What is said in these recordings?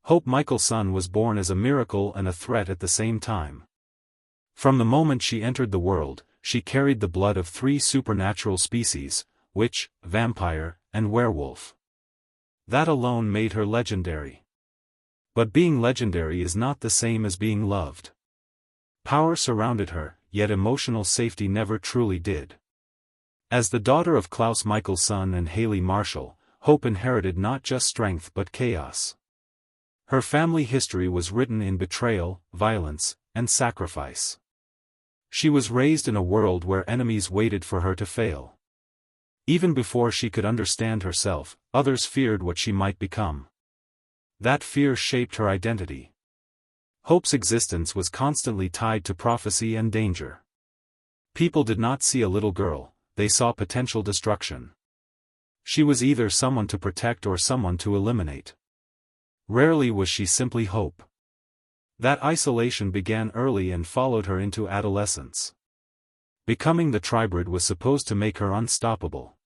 Hope Mikaelson was born as a miracle and a threat at the same time. From the moment she entered the world, she carried the blood of 3 supernatural species: witch, vampire, and werewolf. That alone made her legendary. But being legendary is not the same as being loved. Power surrounded her, yet emotional safety never truly did. As the daughter of Klaus Mikaelson and Haley Marshall, Hope inherited not just strength but chaos. Her family history was written in betrayal, violence, and sacrifice. She was raised in a world where enemies waited for her to fail. Even before she could understand herself, others feared what she might become. That fear shaped her identity. Hope's existence was constantly tied to prophecy and danger. People did not see a little girl, they saw potential destruction. She was either someone to protect or someone to eliminate. Rarely was she simply Hope. That isolation began early and followed her into adolescence. Becoming the tribrid was supposed to make her unstoppable.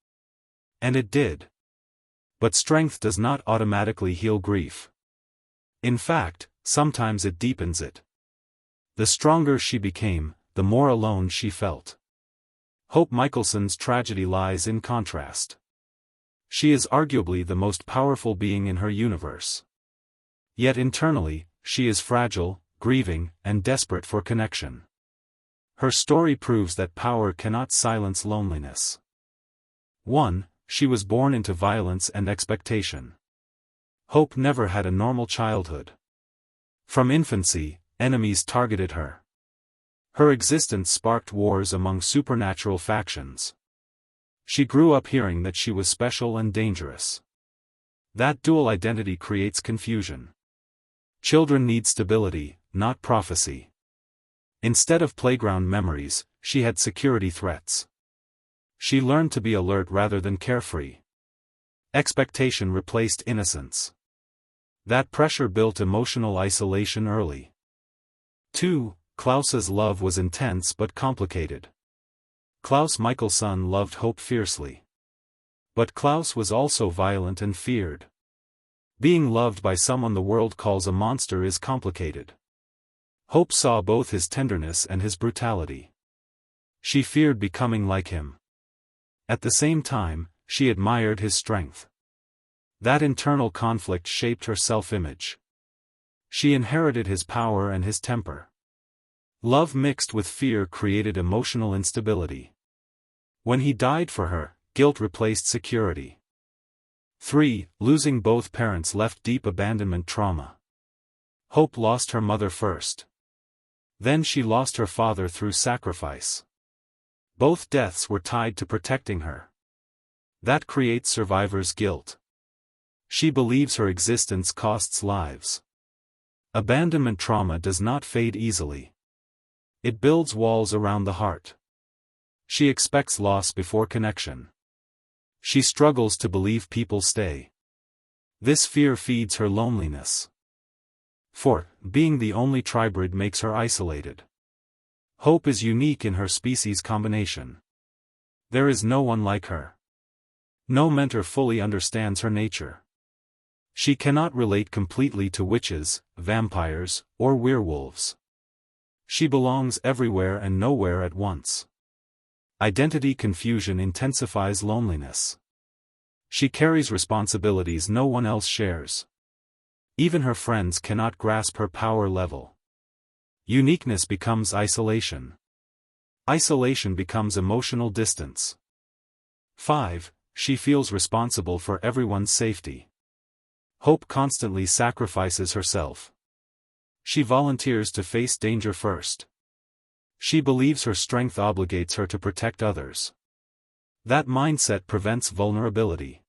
And it did. But strength does not automatically heal grief. In fact, sometimes it deepens it. The stronger she became, the more alone she felt. Hope Mikaelson's tragedy lies in contrast. She is arguably the most powerful being in her universe. Yet internally, she is fragile, grieving, and desperate for connection. Her story proves that power cannot silence loneliness. 1. She was born into violence and expectation. Hope never had a normal childhood. From infancy, enemies targeted her. Her existence sparked wars among supernatural factions. She grew up hearing that she was special and dangerous. That dual identity creates confusion. Children need stability, not prophecy. Instead of playground memories, she had security threats. She learned to be alert rather than carefree. Expectation replaced innocence. That pressure built emotional isolation early. 2. Klaus's love was intense but complicated. Klaus Mikaelson loved Hope fiercely. But Klaus was also violent and feared. Being loved by someone the world calls a monster is complicated. Hope saw both his tenderness and his brutality. She feared becoming like him. At the same time, she admired his strength. That internal conflict shaped her self-image. She inherited his power and his temper. Love mixed with fear created emotional instability. When he died for her, guilt replaced security. 3. Losing both parents left deep abandonment trauma. Hope lost her mother first. Then she lost her father through sacrifice. Both deaths were tied to protecting her. That creates survivor's guilt. She believes her existence costs lives. Abandonment trauma does not fade easily. It builds walls around the heart. She expects loss before connection. She struggles to believe people stay. This fear feeds her loneliness. 4. Being the only tribrid makes her isolated. Hope is unique in her species combination. There is no one like her. No mentor fully understands her nature. She cannot relate completely to witches, vampires, or werewolves. She belongs everywhere and nowhere at once. Identity confusion intensifies loneliness. She carries responsibilities no one else shares. Even her friends cannot grasp her power level. Uniqueness becomes isolation. Isolation becomes emotional distance. 5. She feels responsible for everyone's safety. Hope constantly sacrifices herself. She volunteers to face danger first. She believes her strength obligates her to protect others. That mindset prevents vulnerability.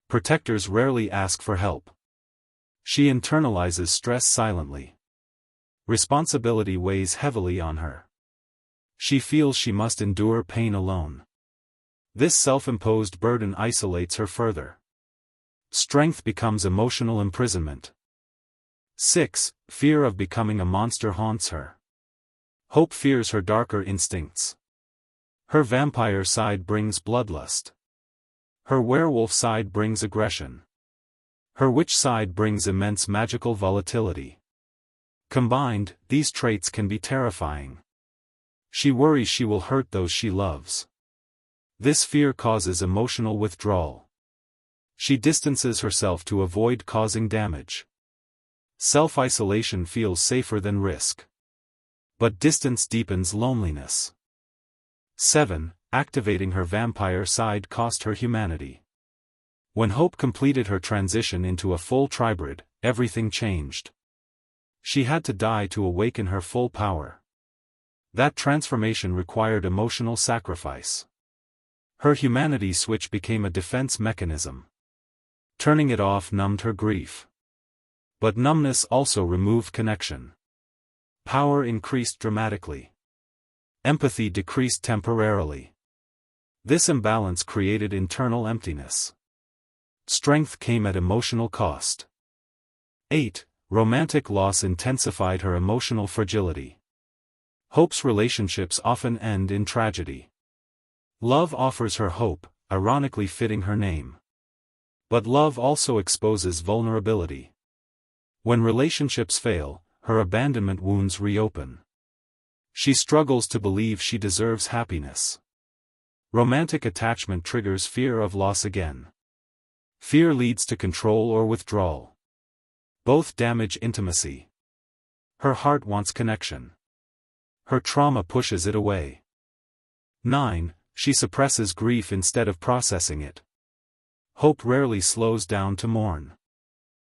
Protectors rarely ask for help. She internalizes stress silently. Responsibility weighs heavily on her. She feels she must endure pain alone. This self-imposed burden isolates her further. Strength becomes emotional imprisonment. 6. Fear of becoming a monster haunts her. Hope fears her darker instincts. Her vampire side brings bloodlust. Her werewolf side brings aggression. Her witch side brings immense magical volatility. Combined, these traits can be terrifying. She worries she will hurt those she loves. This fear causes emotional withdrawal. She distances herself to avoid causing damage. Self-isolation feels safer than risk. But distance deepens loneliness. 7. Activating her vampire side cost her humanity. When Hope completed her transition into a full tribrid, everything changed. She had to die to awaken her full power. That transformation required emotional sacrifice. Her humanity switch became a defense mechanism. Turning it off numbed her grief. But numbness also removed connection. Power increased dramatically. Empathy decreased temporarily. This imbalance created internal emptiness. Strength came at emotional cost. 8. Romantic loss intensified her emotional fragility. Hope's relationships often end in tragedy. Love offers her hope, ironically fitting her name. But love also exposes vulnerability. When relationships fail, her abandonment wounds reopen. She struggles to believe she deserves happiness. Romantic attachment triggers fear of loss again. Fear leads to control or withdrawal. Both damage intimacy. Her heart wants connection. Her trauma pushes it away. 9. She suppresses grief instead of processing it. Hope rarely slows down to mourn.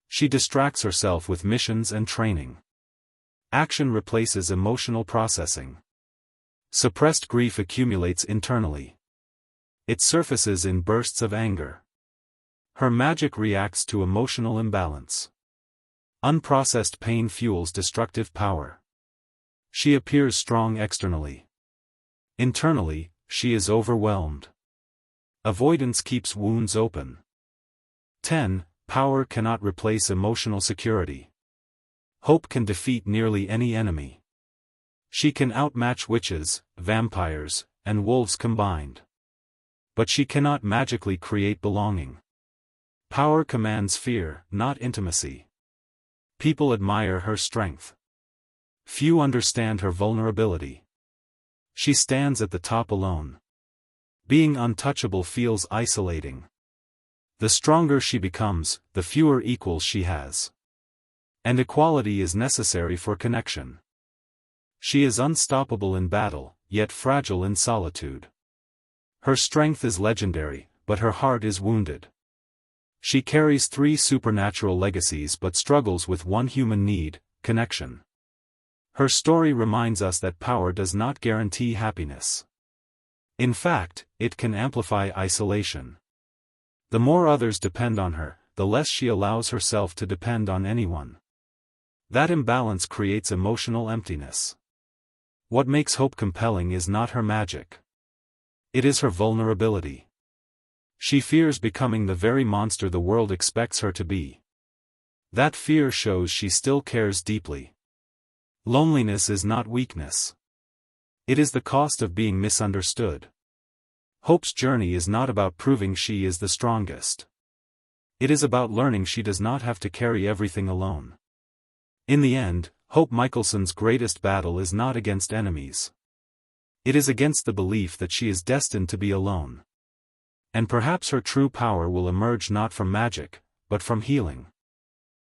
She distracts herself with missions and training. Action replaces emotional processing. Suppressed grief accumulates internally. It surfaces in bursts of anger. Her magic reacts to emotional imbalance. Unprocessed pain fuels destructive power. She appears strong externally. Internally, she is overwhelmed. Avoidance keeps wounds open. 10. Power cannot replace emotional security. Hope can defeat nearly any enemy. She can outmatch witches, vampires, and wolves combined. But she cannot magically create belonging. Power commands fear, not intimacy. People admire her strength. Few understand her vulnerability. She stands at the top alone. Being untouchable feels isolating. The stronger she becomes, the fewer equals she has. And equality is necessary for connection. She is unstoppable in battle, yet fragile in solitude. Her strength is legendary, but her heart is wounded. She carries 3 supernatural legacies but struggles with one human need: connection. Her story reminds us that power does not guarantee happiness. In fact, it can amplify isolation. The more others depend on her, the less she allows herself to depend on anyone. That imbalance creates emotional emptiness. What makes Hope compelling is not her magic. It is her vulnerability. She fears becoming the very monster the world expects her to be. That fear shows she still cares deeply. Loneliness is not weakness. It is the cost of being misunderstood. Hope's journey is not about proving she is the strongest. It is about learning she does not have to carry everything alone. In the end, Hope Mikaelson's greatest battle is not against enemies. It is against the belief that she is destined to be alone. And perhaps her true power will emerge not from magic, but from healing.